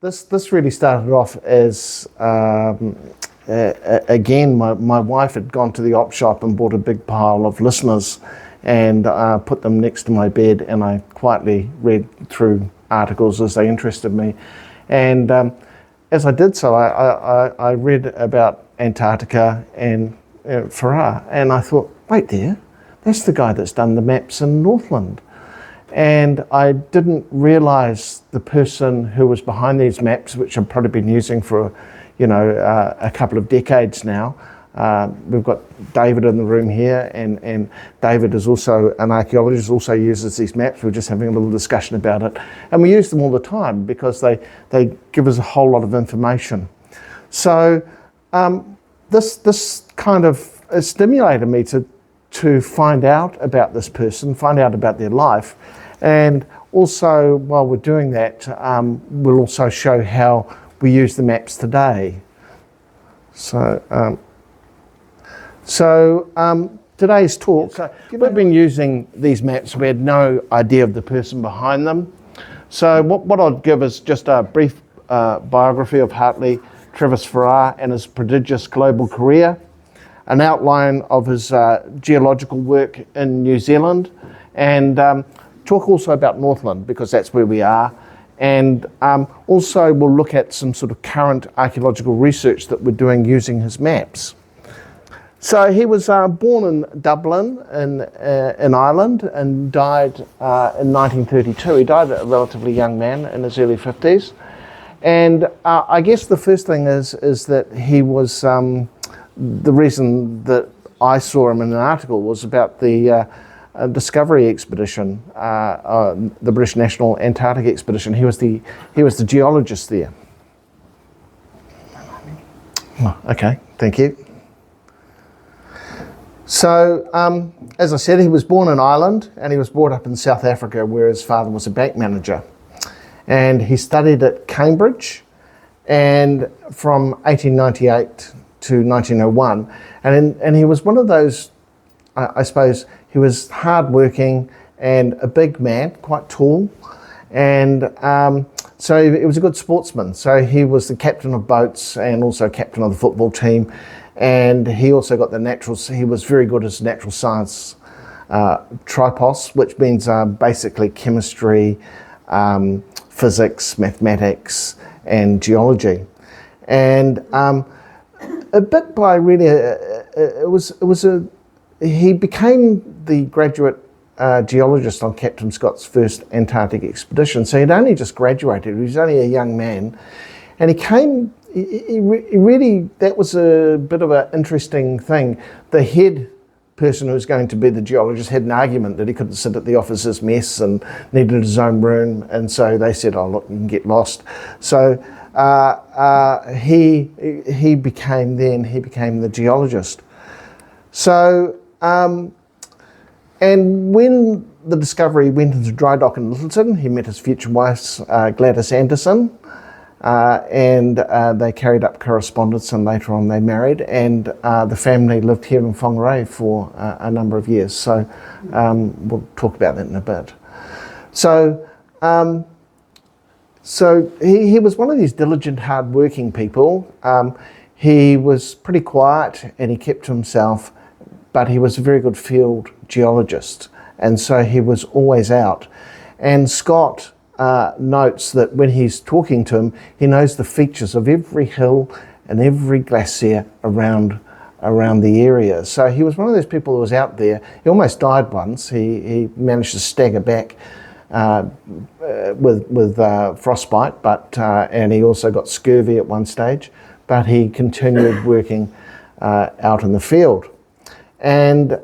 this really started off as again, my wife had gone to the op shop and bought a big pile of listeners and put them next to my bed, and I quietly read through articles as they interested me. And as I did so, I read about Antarctica and Ferrar, and I thought, wait there, that's the guy that's done the maps in Northland. And I didn't realise the person who was behind these maps, which I've probably been using for, a couple of decades now. We've got David in the room here, and David is also an archaeologist, also uses these maps. We're just having a little discussion about it. And we use them all the time because they give us a whole lot of information. So this kind of stimulated me to find out about this person, find out about their life. And also, while we're doing that, we'll also show how we use the maps today. So today's talk, we've been using these maps. We had no idea of the person behind them. So what I'll give is just a brief biography of Hartley Ferrar and his prodigious global career, an outline of his geological work in New Zealand, and talk also about Northland, because that's where we are. And also we'll look at some sort of current archaeological research that we're doing using his maps. So he was born in Dublin in Ireland and died in 1932. He died a relatively young man in his early 50s. And I guess the first thing is that he was, the reason that I saw him in an article was about the discovery expedition, the British National Antarctic Expedition. He was the geologist there. Oh, okay, thank you. So, as I said, he was born in Ireland and he was brought up in South Africa, where his father was a bank manager. And he studied at Cambridge, and from 1898 to 1901. And he was one of those, I suppose, he was hardworking and a big man, quite tall. And so he was a good sportsman. So he was the captain of boats and also captain of the football team. And he also got he was very good as natural science tripos, which means basically chemistry, physics, mathematics, and geology. And a bit by really, he became the graduate geologist on Captain Scott's first Antarctic expedition. So he'd only just graduated. He was only a young man, and he really, that was a bit of an interesting thing. The head person who was going to be the geologist had an argument that he couldn't sit at the officer's mess and needed his own room, and so they said, oh look, you can get lost. So he became the geologist. So and when the Discovery went into dry dock in Lyttelton, he met his future wife, Gladys Anderson, and they carried up correspondence, and later on they married, and the family lived here in Whangarei for a number of years. So we'll talk about that in a bit. So he was one of these diligent, hard-working people. He was pretty quiet and he kept to himself, but he was a very good field geologist, and so he was always out. And Scott notes that when he's talking to him, he knows the features of every hill and every glacier around the area. So he was one of those people who was out there. He almost died once. He managed to stagger back with frostbite, and he also got scurvy at one stage, but he continued working out in the field. And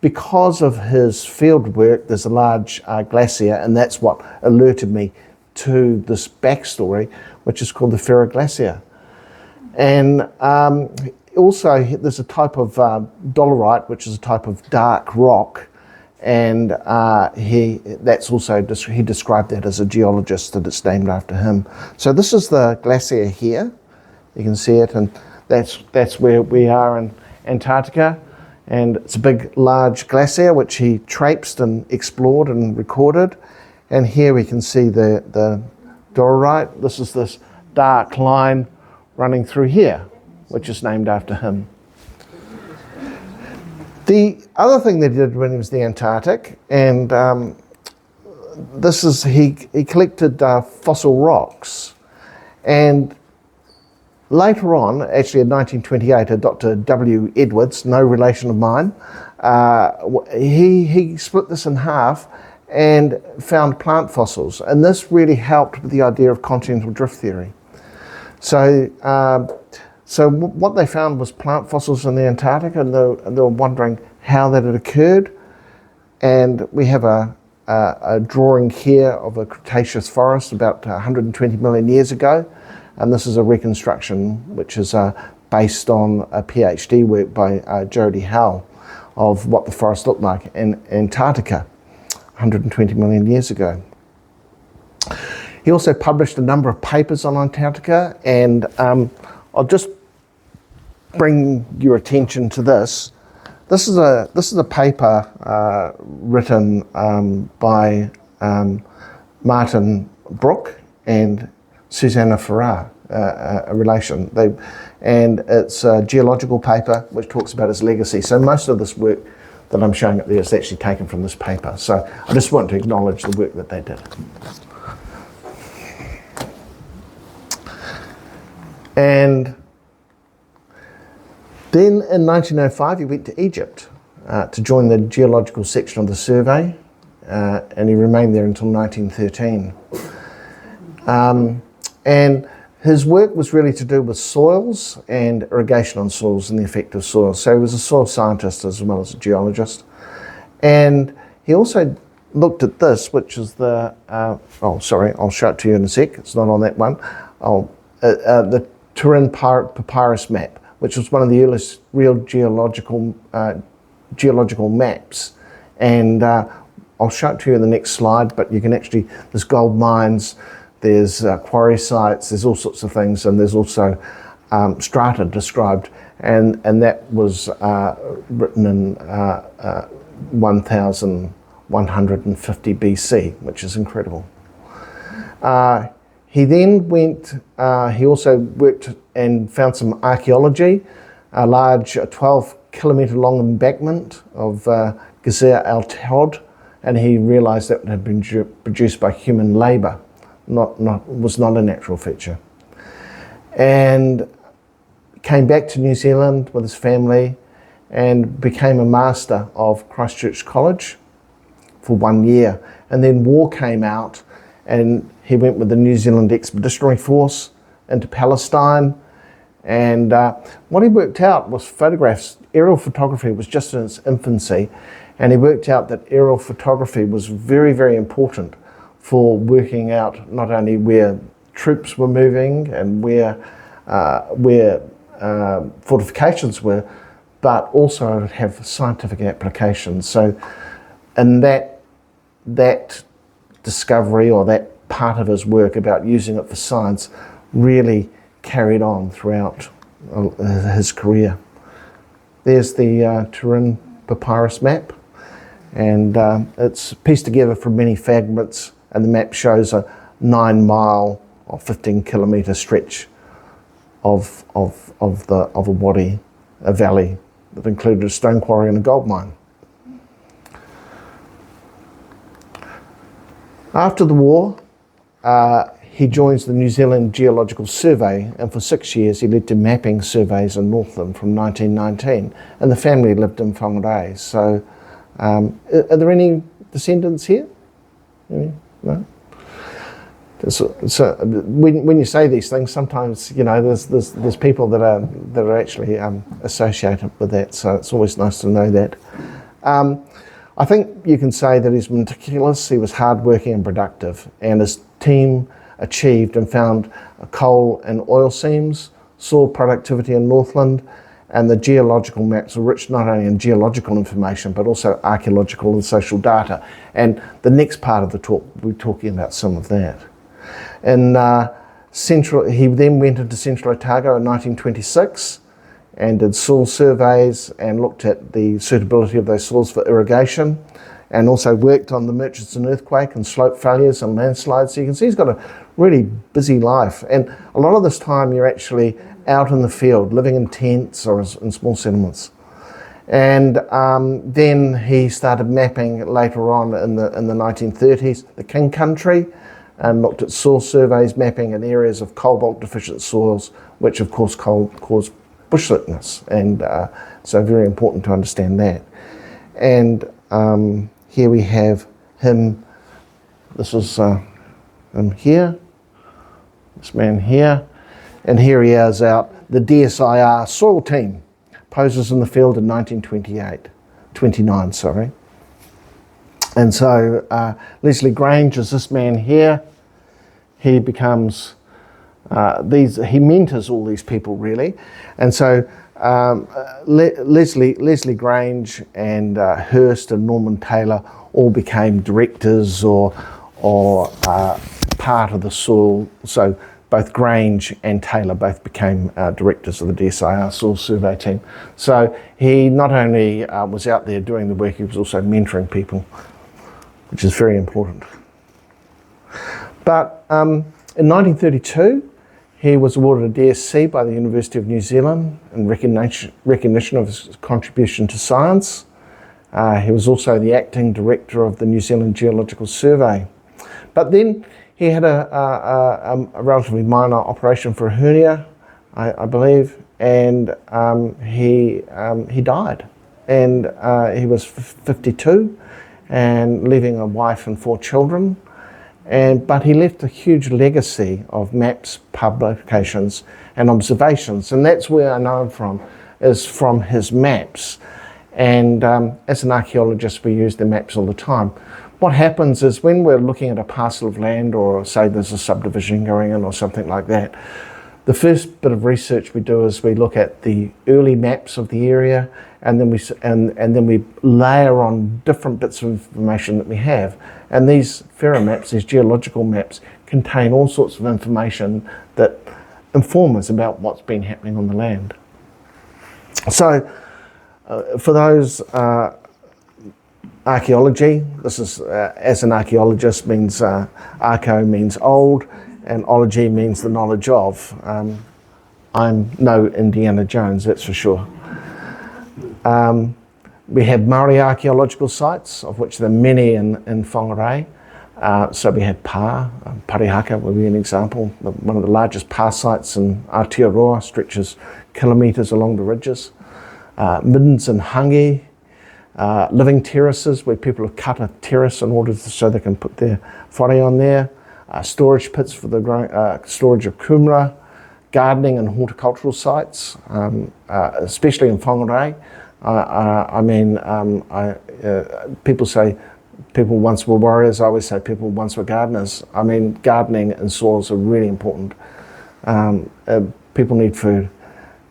because of his field work, there's a large glacier, and that's what alerted me to this backstory, which is called the Ferrar Glacier. And also there's a type of dolerite, which is a type of dark rock, and he described that as a geologist, that it's named after him. So this is the glacier here. You can see it, and that's where we are in Antarctica. And it's a big, large glacier which he traipsed and explored and recorded. And here we can see the To our right, this is this dark line running through here, which is named after him. The other thing that he did when he was in the Antarctic, and he collected fossil rocks. And later on, actually in 1928, Dr. W. Edwards, no relation of mine, he split this in half and found plant fossils. And this really helped with the idea of continental drift theory. So what they found was plant fossils in the Antarctic, and they were wondering how that had occurred. And we have a drawing here of a Cretaceous forest about 120 million years ago. And this is a reconstruction which is based on a PhD work by Jody Howell of what the forest looked like in Antarctica 120 million years ago. He also published a number of papers on Antarctica, and I'll just bring your attention to this. This is a paper written by Martin Brooke and Susanna Ferrar, a relation. And it's a geological paper which talks about his legacy. So most of this work that I'm showing up there is actually taken from this paper. So I just want to acknowledge the work that they did. And then in 1905 he went to Egypt to join the geological section of the survey, and he remained there until 1913. And his work was really to do with soils and irrigation on soils and the effect of soils. So he was a soil scientist as well as a geologist. And he also looked at this, which is the, I'll show it to you in a sec. It's not on that one. The Turin Papyrus map, which was one of the earliest real geological maps. And I'll show it to you in the next slide, but you can actually, there's gold mines, there's quarry sites, there's all sorts of things, and there's also strata described, and that was written in 1150 BC, which is incredible. He then went, he also worked and found some archaeology, a large 12-kilometre long embankment of Ghazer al-Tod, and he realised that it had been produced by human labour, was not a natural feature. And came back to New Zealand with his family and became a master of Christchurch College for 1 year. And then war came out, and he went with the New Zealand Expeditionary Force into Palestine. And what he worked out was photographs. Aerial photography was just in its infancy, and he worked out that aerial photography was very, very important for working out not only where troops were moving and where fortifications were, but also have scientific applications. So, and that discovery, or that part of his work about using it for science, really carried on throughout his career. There's the Turin Papyrus map, and it's pieced together from many fragments, and the map shows a 9-mile or 15-kilometre stretch of a wadi, a valley that included a stone quarry and a gold mine. After the war, he joins the New Zealand Geological Survey, and for 6 years he led to mapping surveys in Northland from 1919, and the family lived in Whangarei. So, are there any descendants here? No? So when you say these things, sometimes there's people that are actually associated with that. So it's always nice to know that. I think you can say that he's meticulous. He was hardworking and productive, and his team achieved and found coal and oil seams, soil productivity in Northland, and the geological maps are rich not only in geological information but also archaeological and social data. And the next part of the talk, we're talking about some of that. He then went into Central Otago in 1926 and did soil surveys and looked at the suitability of those soils for irrigation, and also worked on the Murchison earthquake and slope failures and landslides. So you can see he's got a really busy life. And a lot of this time you're actually out in the field, living in tents or in small settlements. And then he started mapping later on in the 1930s, the King Country, and looked at soil surveys mapping in areas of cobalt deficient soils, which of course cause bush sickness. And so very important to understand that. And here we have him, this is him here, this man here, and here he is out, the DSIR soil team, poses in the field in 29, sorry. And so Leslie Grange is this man here. He becomes, he mentors all these people really. And so Leslie Grange and Hurst and Norman Taylor all became directors or part of the soil. So both Grange and Taylor both became directors of the DSIR soil survey team. So he not only was out there doing the work, he was also mentoring people, which is very important. But in 1932, he was awarded a DSc by the University of New Zealand in recognition of his contribution to science. He was also the acting director of the New Zealand Geological Survey. But then he had a relatively minor operation for a hernia, I believe, and he died. And he was 52 and leaving a wife and 4 children. But he left a huge legacy of maps, publications and observations. And that's where I know him from, is from his maps. And as an archaeologist, we use the maps all the time. What happens is when we're looking at a parcel of land, or say there's a subdivision going in or something like that, the first bit of research we do is we look at the early maps of the area, and then we layer on different bits of information that we have. And these Ferrar maps, these geological maps, contain all sorts of information that inform us about what's been happening on the land. So for those archaeology, this is as an archaeologist means archaeo means old, and ology means the knowledge of. I'm no Indiana Jones, that's for sure. We have Māori archaeological sites, of which there are many in Whangarei. So we have Parihaka will be an example. One of the largest pā sites in Aotearoa, stretches kilometres along the ridges. Middens and hangi, living terraces where people have cut a terrace in order so they can put their whare on there. Storage pits for the storage of kumara, gardening and horticultural sites, especially in Whangarei. People say people once were warriors. I always say people once were gardeners. I mean, gardening and soils are really important. People need food.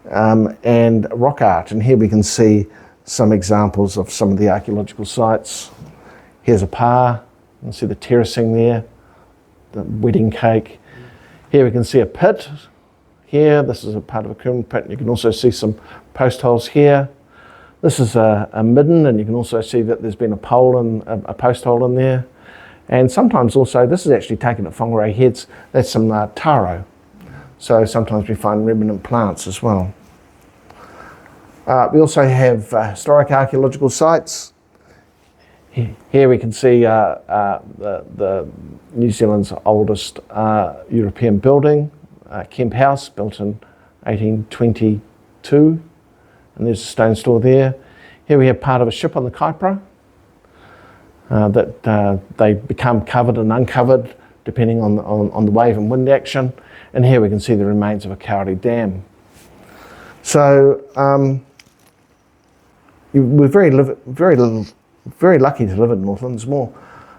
And rock art, and here we can see some examples of some of the archaeological sites. Here's a pā, you can see the terracing there, the wedding cake. Here we can see a pit. Here, this is a part of a kumara pit. You can also see some post holes here. This is a midden, and you can also see that there's been a pole and a post hole in there. And sometimes also, this is actually taken at Whangarei Heads, that's some taro. So sometimes we find remnant plants as well. We also have historic archaeological sites. Here we can see the New Zealand's oldest European building, Kemp House, built in 1822. And there's a stone store there. Here we have part of a ship on the Kaipara that they become covered and uncovered depending on the wave and wind action. And here we can see the remains of a kauri dam. So we're very lucky to live in Northland. There's more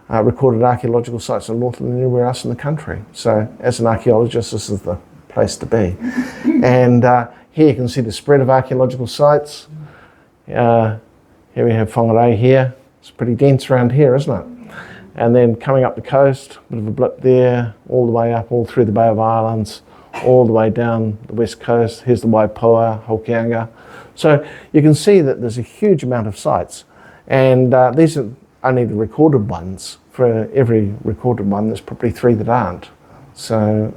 recorded archaeological sites in Northland than anywhere else in the country. So as an archaeologist, this is the place to be. And here you can see the spread of archaeological sites. Here we have Whangarei here. It's pretty dense around here, isn't it? And then coming up the coast, a bit of a blip there, all the way up, all through the Bay of Islands, all the way down the west coast. Here's the Waipoua, Hokianga. So you can see that there's a huge amount of sites. And these are only the recorded ones. For every recorded one, there's probably 3 that aren't. So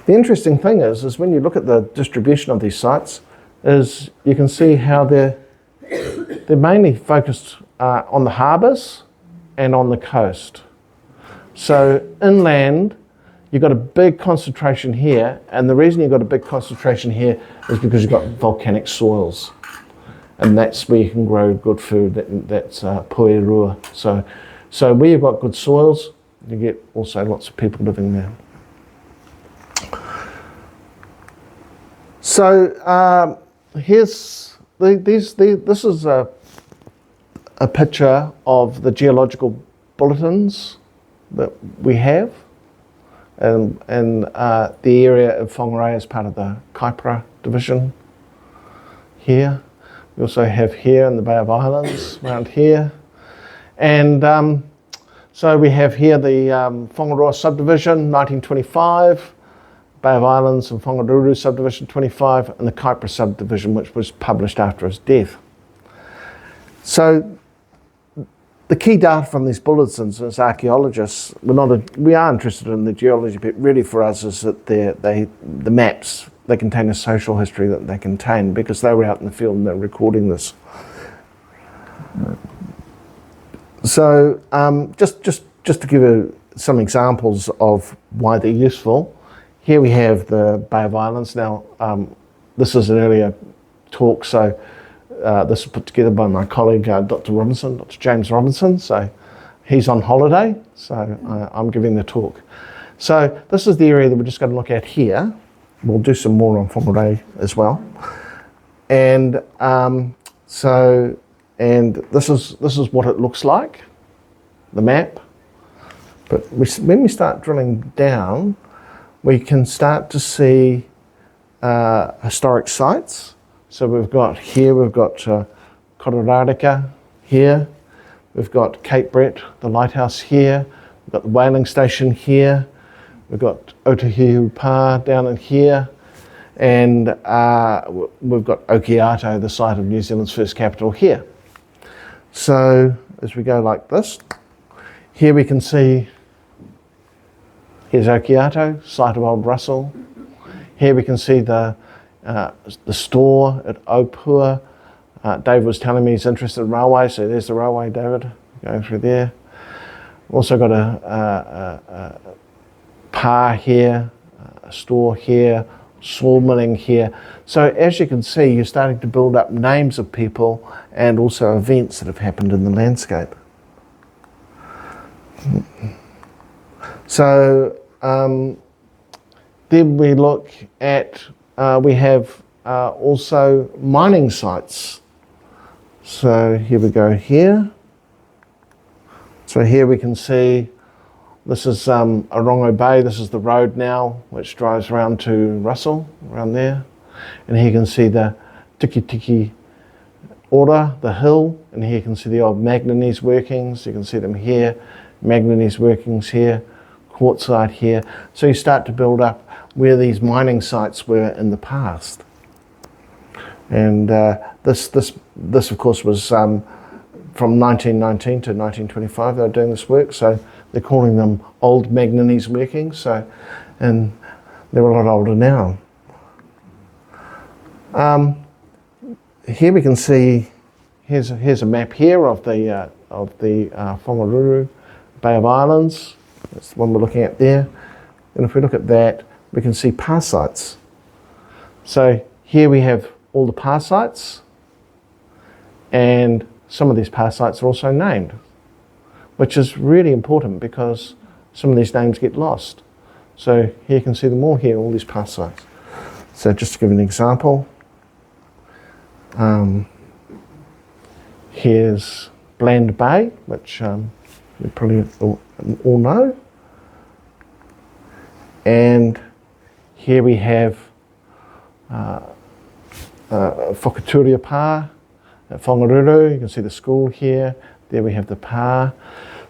the interesting thing is when you look at the distribution of these sites, is you can see how they're mainly focused on the harbours and on the coast. So inland, you've got a big concentration here, and the reason you've got a big concentration here is because you've got volcanic soils, and that's where you can grow good food. That's Pouhere. So where you've got good soils, you get also lots of people living there. So this is a picture of the geological bulletins that we have, and the area of Whangarei is part of the Kaipara division here. We also have here in the Bay of Islands, around here. And so we have here the Whangaroa subdivision, 1925, Bay of Islands and Whangaruru subdivision, 25, and the Kaipara subdivision, which was published after his death. So the key data from these bulletins as archaeologists, we are interested in the geology, but really for us is that the maps, they contain a social history that they contain, because they were out in the field and they're recording this. So just to give you some examples of why they're useful, here we have the Bay of Islands. Now, this is an earlier talk, so this was put together by my colleague, Dr. Robinson, Dr. James Robinson. So he's on holiday, so I'm giving the talk. So this is the area that we're just going to look at here. We'll do some more on Whangarei as well. And this is what it looks like, the map. But when we start drilling down, we can start to see historic sites. So we've got Kororareka here, we've got Cape Brett, the lighthouse here, we've got the whaling station here, we've got Otahuhu Pa down in here, and we've got Okiato, the site of New Zealand's first capital, here. So as we go like this, here we can see, here's Okiato, site of Old Russell. Here we can see the store at Opua. David was telling me he's interested in railway, so there's the railway, David, going through there. Also got a pa here, a store here, sawmilling here. So as you can see, you're starting to build up names of people and also events that have happened in the landscape. So then we look at, we have also mining sites. So here we go here. So here we can see, this is Orongo Bay, this is the road now, which drives around to Russell, around there. And here you can see the Tiki Tiki Ora, the hill, and here you can see the old manganese workings. You can see them here, manganese workings here, quartzite here. So you start to build up where these mining sites were in the past. And this of course was from 1919 to 1925 they were doing this work, so they're calling them old manganese workings. So, and they're a lot older now. Here we can see, here's a map here of the Whangaruru Bay of Islands. That's the one we're looking at there. And if we look at that, we can see pa sites. So here we have all the pa sites, and some of these pa sites are also named, which is really important because some of these names get lost. So here you can see them all here, all these pa sites. So just to give an example, here's Bland Bay, which you probably all know. And here we have Whakaturia Pa at Whangaruru. You can see the school here. There we have the pa.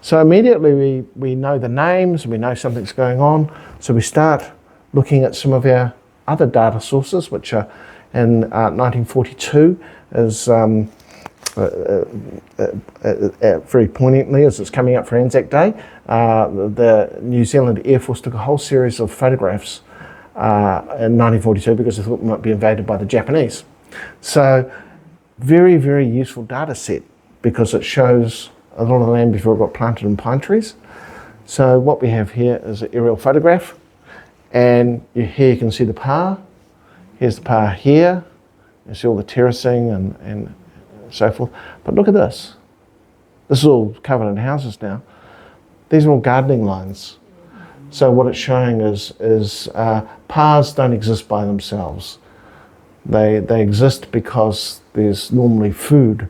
So immediately we know the names, we know something's going on. So we start looking at some of our other data sources, which are in 1942 is very poignantly as it's coming up for Anzac Day, the New Zealand Air Force took a whole series of photographs in 1942 because they thought we might be invaded by the Japanese. So very, very useful data set because it shows a lot of the land before it got planted in pine trees. So what we have here is an aerial photograph, and here you can see the Pouhere. Here's the Pouhere here. You see all the terracing and so forth. But look at this. This is all covered in houses now. These are all gardening lines. So what it's showing is Pouheres don't exist by themselves. They exist because there's normally food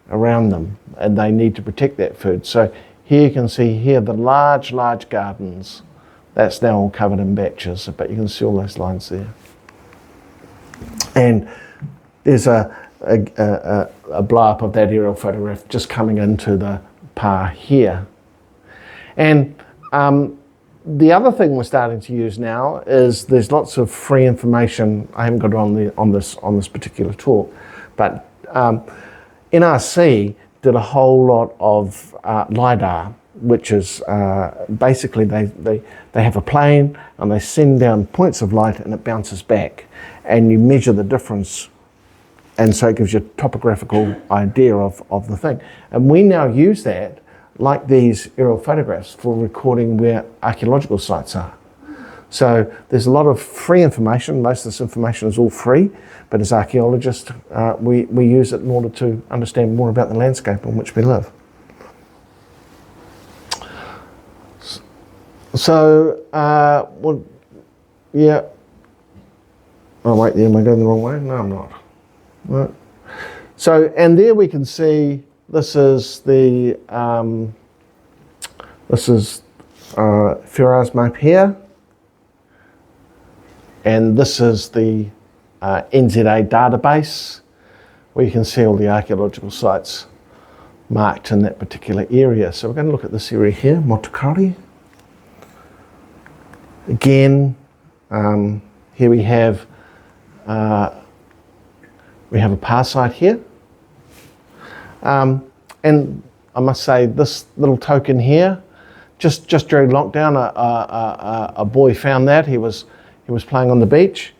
around them and they need to protect that food. So here you can see here the large gardens. That's now all covered in batches, but you can see all those lines there. And there's a blow-up of that aerial photograph just coming into the Pouhere here. And the other thing we're starting to use now is there's lots of free information. I haven't got it on this particular talk, but NRC did a whole lot of LiDAR, which is basically they have a plane and they send down points of light and it bounces back, and you measure the difference, and so it gives you a topographical idea of the thing. And we now use that, like these aerial photographs, for recording where archaeological sites are. So there's a lot of free information. Most of this information is all free, but as archaeologists, we use it in order to understand more about the landscape in which we live. So, well, yeah. Oh wait, am I going the wrong way? No, I'm not. Right. So, and there we can see this is the Ferrar's map here, and this is the NZA database, where you can see all the archaeological sites marked in that particular area. So we're going to look at this area here, Māori. Again, here we have a Pouhere site here. And I must say, this little token here, just during lockdown, a boy found that. He was playing on the beach,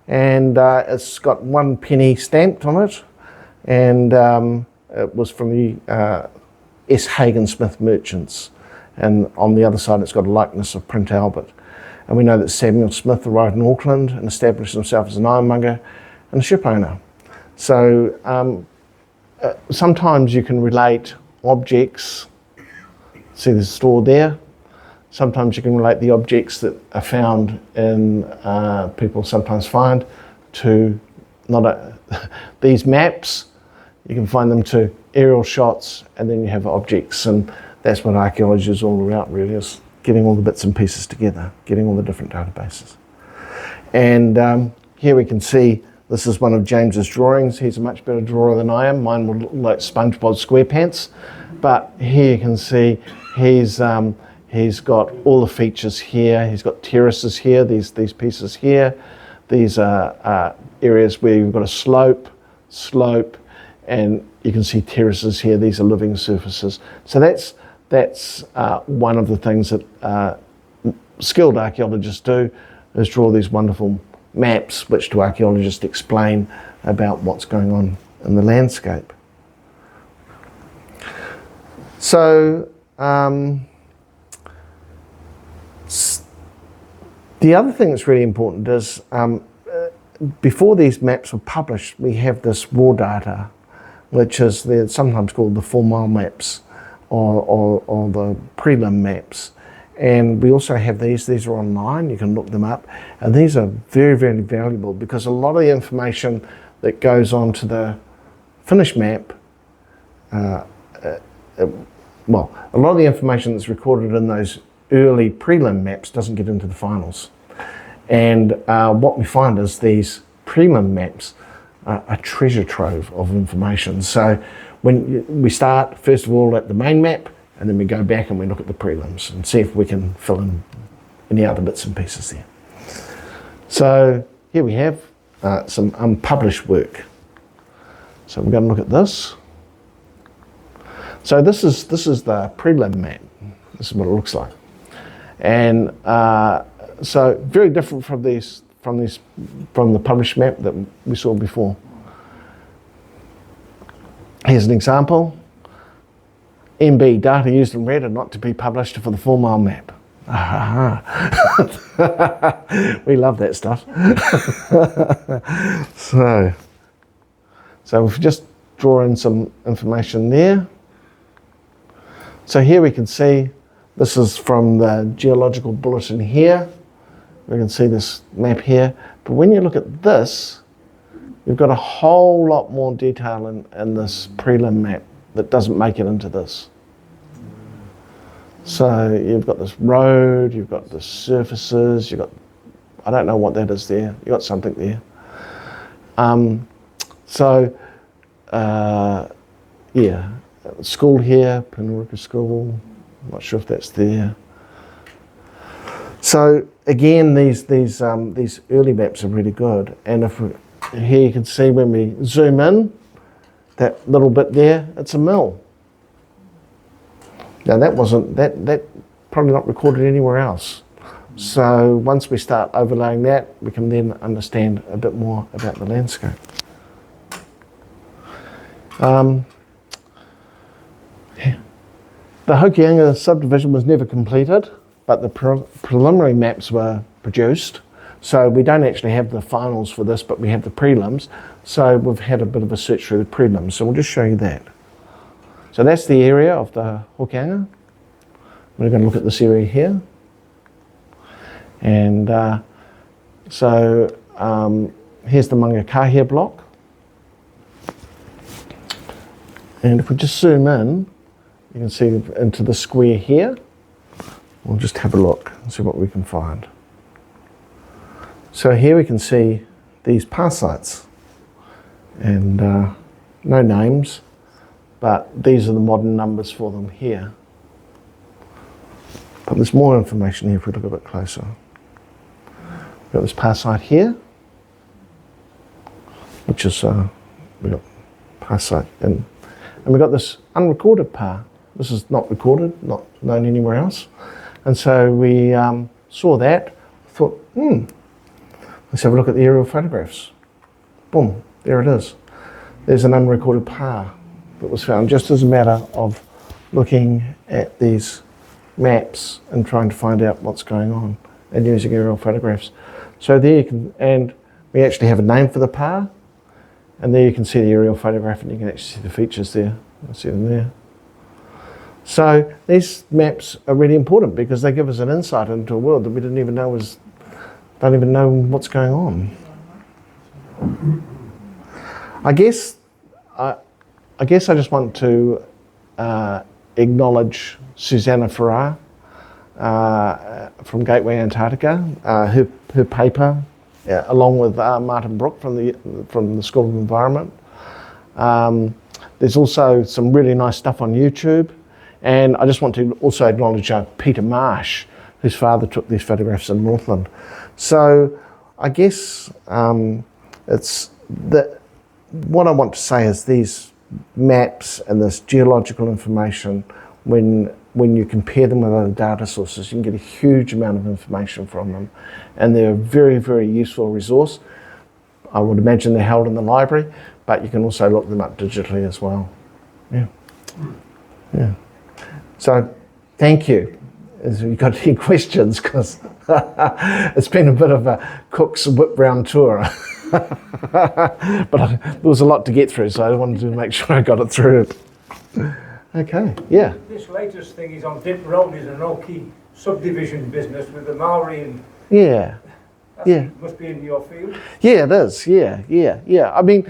and it's got 1 penny stamped on it, and it was from the S. Hagen Smith Merchants. And on the other side, it's got a likeness of Prince Albert. And we know that Samuel Smith arrived in Auckland and established himself as an ironmonger and a ship owner. So sometimes you can relate objects, see there's a store there. Sometimes you can relate the objects that are found in, people sometimes find, to these maps. You can find them to aerial shots, and then you have objects, and that's what archaeology is all about, really, is getting all the bits and pieces together, getting all the different databases. And here we can see, this is one of James's drawings. He's a much better drawer than I am. Mine would look like SpongeBob SquarePants. But here you can see he's got all the features here. He's got terraces here, these pieces here. These are areas where you've got a slope, and you can see terraces here. These are living surfaces. So that's one of the things that skilled archaeologists do, is draw these wonderful maps which to archaeologists explain about what's going on in the landscape. So the other thing that's really important is before these maps were published, we have this raw data, which is sometimes called the 4 mile maps or the prelim maps. And we also have these are online, you can look them up, and these are very, very valuable because a lot of the information that goes on to the finished map, a lot of the information that's recorded in those early prelim maps doesn't get into the finals. And what we find is these prelim maps are a treasure trove of information. So when we start, first of all, at the main map, and then we go back and we look at the prelims and see if we can fill in any other bits and pieces there. So here we have some unpublished work. So we're going to look at this. So this is the prelim map. This is what it looks like, and so very different from the published map that we saw before. Here's an example. MB, data used in red are not to be published for the 4 mile map. We love that stuff. So if we just draw in some information there. So here we can see, this is from the geological bulletin here. We can see this map here. But when you look at this, you've got a whole lot more detail in this prelim map that doesn't make it into this. So you've got this road, you've got the surfaces, you've got, I don't know what that is there, you've got something there. Yeah, school here, Pouhere School, I'm not sure if that's there. So again, these early maps are really good, and here you can see when we zoom in, that little bit there, it's a mill. Now that probably not recorded anywhere else. So once we start overlaying that, we can then understand a bit more about the landscape. The Hokianga subdivision was never completed, but the preliminary maps were produced. So we don't actually have the finals for this, but we have the prelims. So we've had a bit of a search through the prelims. So we'll just show you that. So that's the area of the Hokianga. We're going to look at this area here. And here's the Whangarei block. And if we just zoom in, you can see into the square here. We'll just have a look and see what we can find. So here we can see these past sites. And no names, but these are the modern numbers for them here. But there's more information here if we look a bit closer. We've got this past site here, which is, we've got past site, and we've got this unrecorded pa. This is not recorded, not known anywhere else. And so we saw that, thought, let's have a look at the aerial photographs. Boom, there it is. There's an unrecorded pa that was found just as a matter of looking at these maps and trying to find out what's going on and using aerial photographs. So there you can, and we actually have a name for the pa, and there you can see the aerial photograph and you can actually see the features there. You see them there. So these maps are really important because they give us an insight into a world that we didn't even know don't even know what's going on. I guess I just want to acknowledge Susanna Ferrar from Gateway Antarctica. Her paper, along with Martin Brook from the School of Environment. There's also some really nice stuff on YouTube, and I just want to also acknowledge Peter Marsh, whose father took these photographs in Northland. So I guess it's that. What I want to say is these maps and this geological information, when you compare them with other data sources, you can get a huge amount of information from them, and they're a very, very useful resource. I would imagine they're held in the library, but you can also look them up digitally as well. Yeah. So thank you. Have you got any questions? Because it's been a bit of a Cook's whip round tour. But there was a lot to get through, so I wanted to make sure I got it through. Okay, yeah. This latest thing is on Dip Road is an Oki subdivision business with the Māori and must be in your field. Yeah, it is. Yeah. I mean,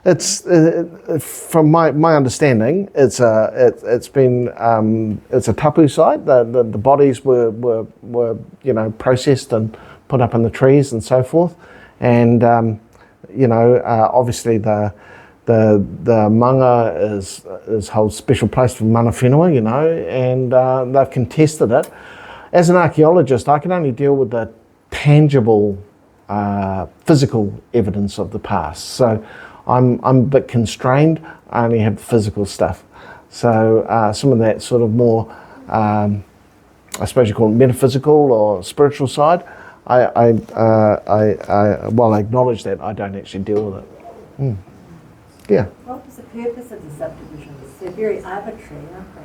it's from my understanding, it's a tapu site. The bodies were processed and put up in the trees and so forth, and obviously the manga holds special place for mana whenua, and they've contested it. As an archaeologist, I can only deal with the tangible physical evidence of the past. So I'm a bit constrained. I only have the physical stuff. So some of that sort of more, I suppose you call it metaphysical or spiritual side, while I acknowledge that, I don't actually deal with it. Yeah. What was the purpose of the subdivisions? They're very arbitrary, aren't they?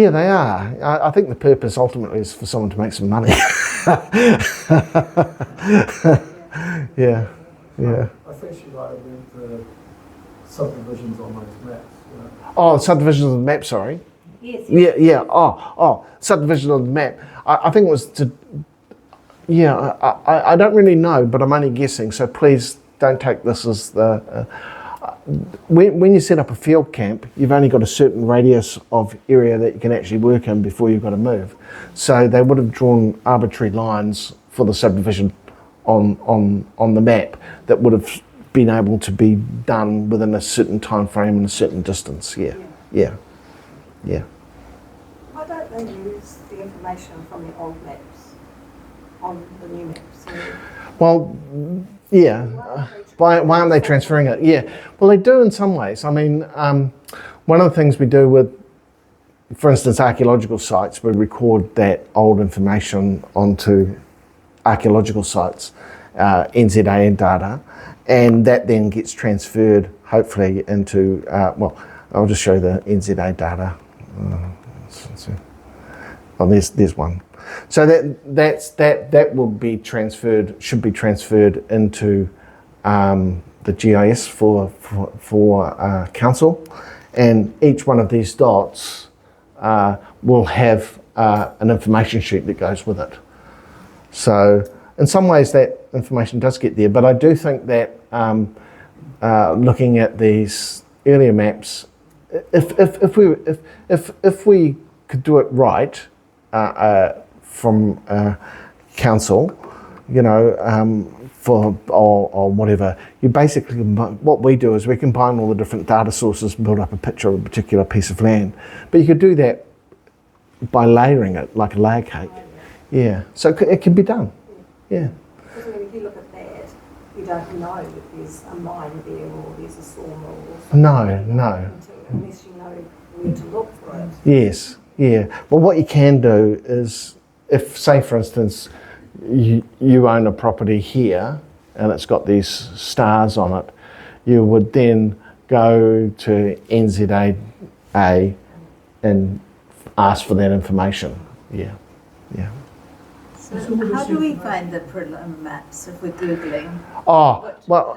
Yeah, they are. I think the purpose ultimately is for someone to make some money. Yeah. I think she might have meant the subdivisions on those maps. You know? Oh, subdivisions of the map, sorry. Yes. Yeah. Oh, subdivision of the map. I think it was to. Yeah, I don't really know, but I'm only guessing. So please don't take this as the. When you set up a field camp, you've only got a certain radius of area that you can actually work in before you've got to move. So they would have drawn arbitrary lines for the subdivision on the map that would have been able to be done within a certain time frame and a certain distance. Yeah. Why don't they use the information from the old maps on the new maps? Well, yeah. Why aren't they transferring it? Yeah. Well, they do in some ways. I mean, one of the things we do with, for instance, archaeological sites, we record that old information onto archaeological sites, NZA data, and that then gets transferred, hopefully, into, well, I'll just show the NZA data. Oh, there's one. So that will be transferred, should be transferred into the GIS for council, and each one of these dots will have an information sheet that goes with it. So in some ways that information does get there, but I do think that looking at these earlier maps, if we could do it right from council, you know, or whatever, you basically, what we do is we combine all the different data sources and build up a picture of a particular piece of land. But you could do that by layering it like a layer cake. Yeah, so it can be done. Yeah. Because if you look at that, you don't know that there's a mine there or there's a sawmill or something. No. Unless you know where to look for it. Yes, yeah. Well, what you can do is, if, say, for instance, you own a property here and it's got these stars on it, you would then go to NZA and ask for that information. Yeah. So how do we find the prelim maps if we're Googling? Oh, well,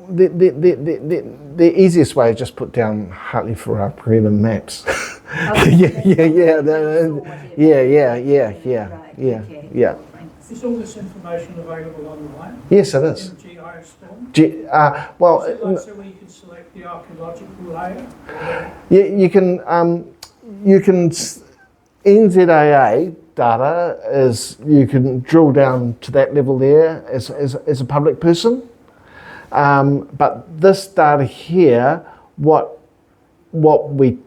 the easiest way is just put down Hartley Ferrar prelim maps. Yeah. Is all this information available online? Yes, it is. In GIS form? Well, Is it like so where you can select the archaeological layer? yeah, you can NZAA data is, you can drill down to that level there as a public person. But this data here, what we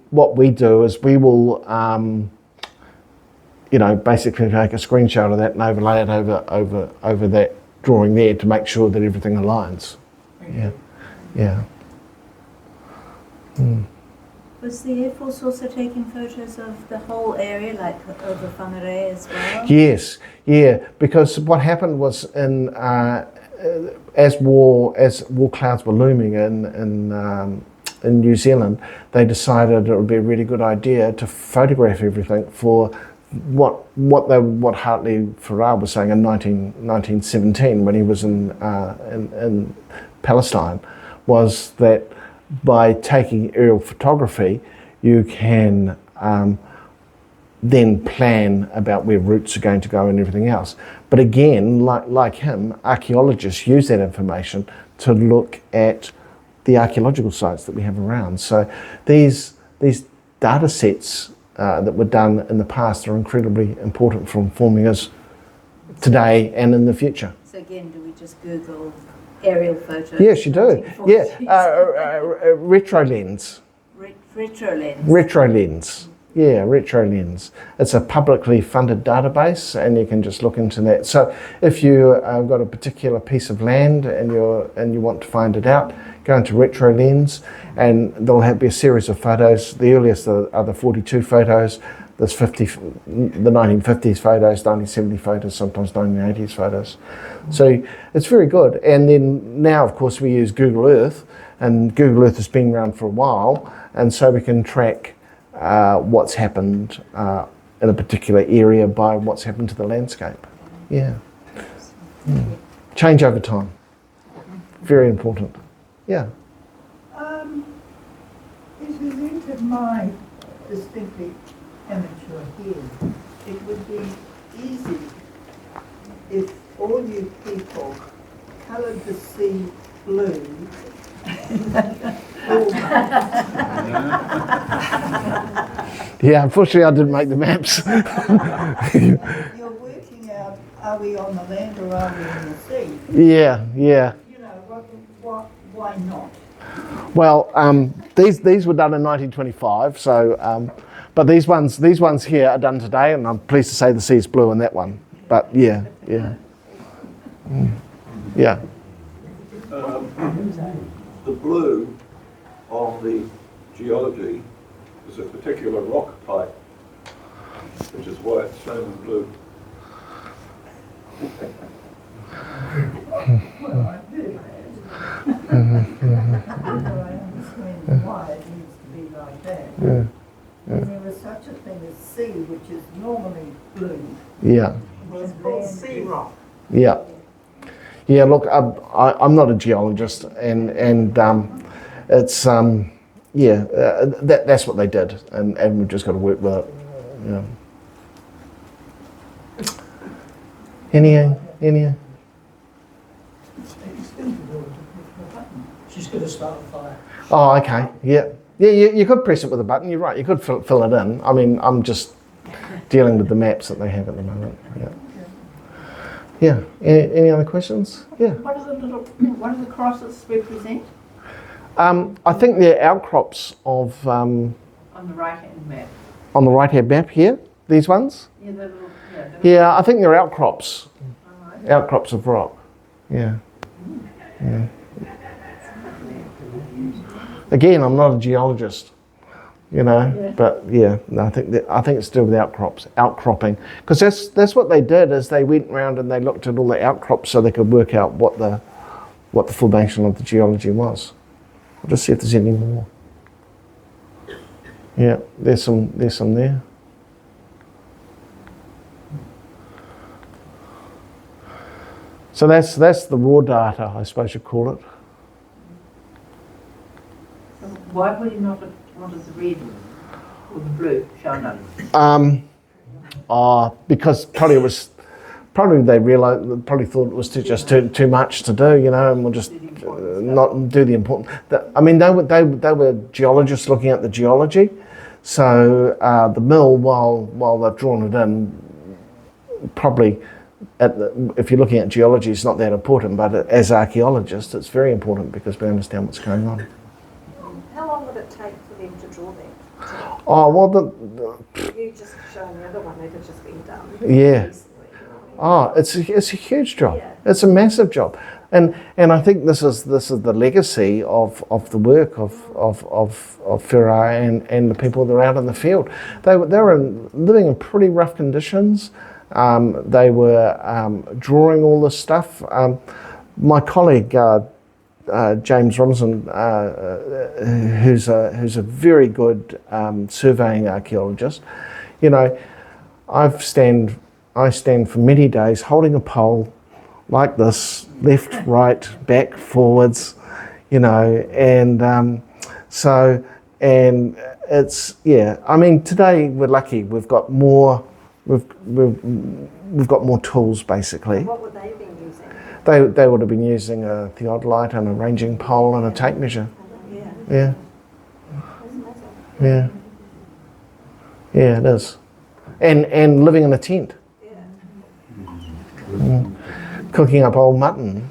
do is we will basically take a screenshot of that and overlay it over that drawing there to make sure that everything aligns. Yeah. Was the Air Force also taking photos of the whole area, like over Whangarei as well? Yes, yeah, because what happened was as war clouds were looming in New Zealand, they decided it would be a really good idea to photograph everything for what Hartley Ferrar was saying in 1917 when he was in Palestine, was that by taking aerial photography, you can then plan about where routes are going to go and everything else. But again, like him, archaeologists use that information to look at the archaeological sites that we have around. So these data sets that were done in the past are incredibly important for informing us today and in the future. So again, do we just Google aerial photos? Yes, you do. Yeah, retrolens. Retrolens. Retrolens. Yeah, RetroLens. It's a publicly funded database, and you can just look into that. So if you got a particular piece of land and you want to find it out, go into RetroLens, and there'll be a series of photos. The earliest are the 42 photos. There's the 1950s photos, 1970 photos, sometimes 1980s photos. So it's very good. And then now, of course, we use Google Earth, and Google Earth has been around for a while, and so we can track what's happened in a particular area by what's happened to the landscape. Yeah. Change over time. Very important. Yeah. If you entered my distinctly amateur head, it would be easy if all you people coloured the sea blue. Yeah, unfortunately I didn't make the maps. You're working out, are we on the land or are we in the sea? Yeah. You know, why not? Well, these were done in 1925, so but these ones here are done today, and I'm pleased to say the sea's blue in that one. But yeah. The blue on the geology is a particular rock type, which is why it's shown in blue. Well, I do I understand why it needs to be like that. And there is such a thing as sea, which is normally blue. Yeah. It's called sea rock. Yeah. Yeah, look, I'm not a geologist, and it's that's what they did, and we've just got to work with it. Yeah. Any? She's going to start a fire. Oh, okay. Yeah. You could press it with a button. You're right. You could fill it in. I mean, I'm just dealing with the maps that they have at the moment. Yeah. Yeah. Any other questions? Yeah. What do the crosses represent? I think they're outcrops of On the right-hand map. on the right-hand map here. These ones. Yeah, the little, Yeah, I think they're outcrops. Alright. Outcrops of rock. Yeah. Again, I'm not a geologist, but yeah, no, I think it's to do with outcropping, because that's what they did, is they went around and they looked at all the outcrops so they could work out what the formation of the geology was. I'll just see if there's any more. Yeah, there's some there. So that's the raw data, I suppose you'd call it. Why would you not want the red or the blue shown up? Because probably they realised, probably thought it was too much to do, and we'll just not do the important. I mean, they were geologists looking at the geology, so the mill, while they've drawn it in, probably. If you're looking at geology, it's not that important, but as archaeologists, it's very important because we understand what's going on. How long would it take for them to draw that? Oh, well, You just shown the other one that had just been done. Yeah. Recently, Oh, it's a huge job. Yeah. It's a massive job, and I think this is the legacy of the work of Ferrar and the people that are out in the field. They were living in pretty rough conditions. They were drawing all this stuff. My colleague James Robinson, who's a very good surveying archaeologist, I stand for many days holding a pole like this, left, right, back, forwards, and it's I mean, today we're lucky. We've got more. We've got more tools, basically. what would they be using? They would have been using a theodolite and a ranging pole and a tape measure. Yeah. Yeah, it is. And living in a tent. Cooking up old mutton.